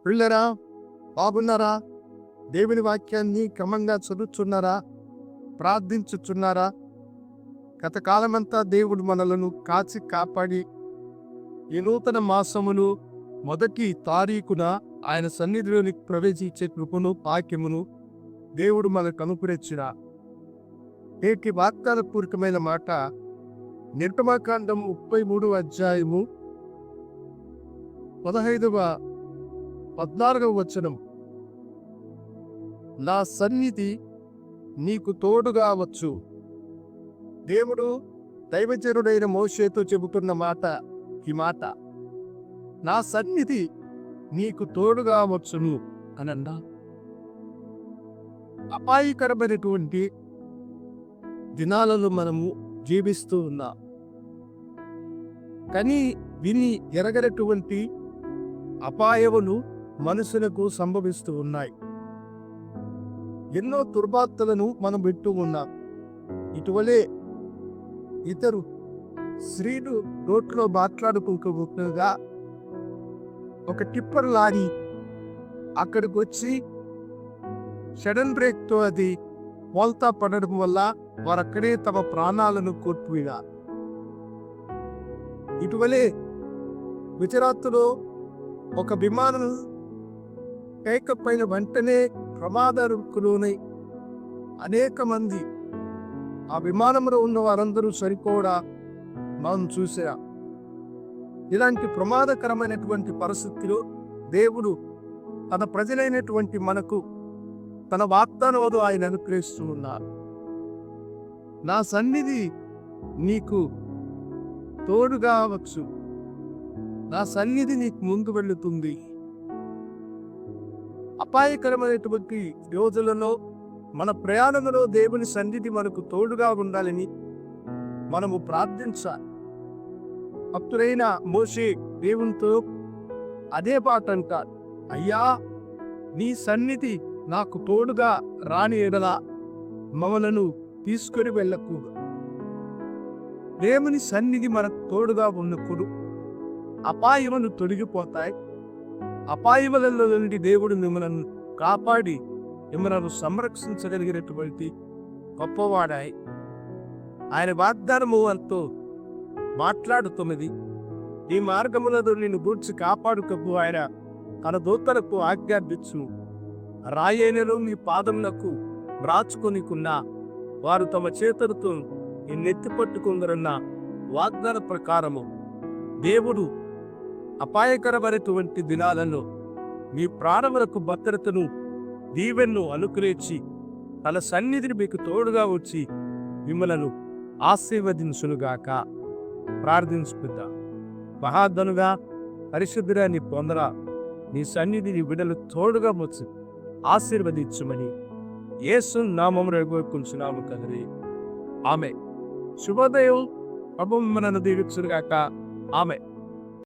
పిల్లరా, బాగున్నారా? దేవుని వాక్యాన్ని క్రమంగా చదువుతున్నారా? ప్రార్థించుచున్నారా? గత కాలమంతా దేవుడు మనలను కాచి కాపాడి ఈ నూతన మాసమును మొదటి తారీఖున ఆయన సన్నిధిలోనికి ప్రవేశించే కృపను వాక్యమును దేవుడు మనకు అనుగ్రహించిన నేటి వాగ్దానపూర్వకమైన మాట నిర్గమకాండం 33వ అధ్యాయము 14వ వచనం. నా సన్నిధి నీకు తోడుగా వచ్చు. దేవుడు దైవజనుడైన మోషేతో చెబుతున్న మాట ఈ మాట, నా సన్నిధి నీకు తోడుగా వచ్చును అనండా. అపాయకరమైనటువంటి దినాలలో మనము జీవిస్తూ ఉన్నాం. కానీ విని ఎరగనటువంటి అపాయములు మనుషులకు సంభవిస్తూ ఉన్నాయి. ఎన్నో దుర్వార్తలను మనం వింటూ ఉన్నాం. ఇటువలే ఇద్దరు స్త్రీలు రోడ్లో మాట్లాడుకుంటూ ఒక టిప్పర్ లారీ అక్కడికి వచ్చి సడన్ బ్రేక్తో అది బోల్తా పడడం వల్ల వారక్కడే తమ ప్రాణాలను కోల్పోయినారు. ఇటువలే గుజరాత్లో ఒక విమానం టేకప్ వెంటనే ప్రమాదానికి లోనై అనేక మంది ఆ విమానంలో ఉన్న వారందరూ సరిపోవడా మనం చూసా. ఇలాంటి ప్రమాదకరమైనటువంటి పరిస్థితిలో దేవుడు తన ప్రజలైనటువంటి మనకు తన వాగ్దానమును ఆయన అనుగ్రహిస్తూ ఉన్నారు. నా సన్నిధి నీకు తోడుగా వచ్చు. నా సన్నిధి నీకు ముందు వెళుతుంది. అపాయకరమైనటువంటి రోజులలో మన ప్రయాణంలో దేవుని సన్నిధి మనకు తోడుగా ఉండాలని మనము ప్రార్థించాలి. భక్తుడైన మోషే దేవునితో అదే పాట అంటారు, అయ్యా నీ సన్నిధి నాకు తోడుగా రాని ఎడల మమ్మలను తీసుకొని వెళ్ళకూడదు. దేవుని సన్నిధి మనకు తోడుగా ఉన్నప్పుడు అపాయములు తొలగిపోతాయి. అపాయములలో నుండి దేవుడు మిమ్మల్ని కాపాడి మిమ్మల్ని సంరక్షించగలిగినటువంటి గొప్పవాడాయి. ఆయన వాగ్దానము అంతో మాట్లాడుతున్నది, ఈ మార్గములను నిన్ను గూర్చి కాపాడుటకు ఆయన తన దూతలకు ఆజ్ఞాపించును. రాయేనను నీ పాదములకు వ్రాచుకొనికున్న వారు తమ చేతులతో నిన్నెత్తి పట్టుకుందరన్న వాగ్దాన ప్రకారము దేవుడు అపాయకరమైనటువంటి దినాలలో మీ ప్రాణములకు భద్రతను దీవెన్ను అనుగ్రహించి తన సన్నిధిని మీకు తోడుగా వచ్చి మిమ్మలను ఆశీర్వదించునుగాక. ప్రార్థించుకుంటా. మహాధనుగా పరిశుద్ధుడా నీ పొందరా, నీ సన్నిధిని విడలు తోడుగా వచ్చి ఆశీర్వదించుమని యేసు నామమున వేడుకొనుచున్నాము తండ్రి. ఆమె శుభోదయం. ప్రభువు మిమ్మల్ని దీవించునుగాక. ఆమె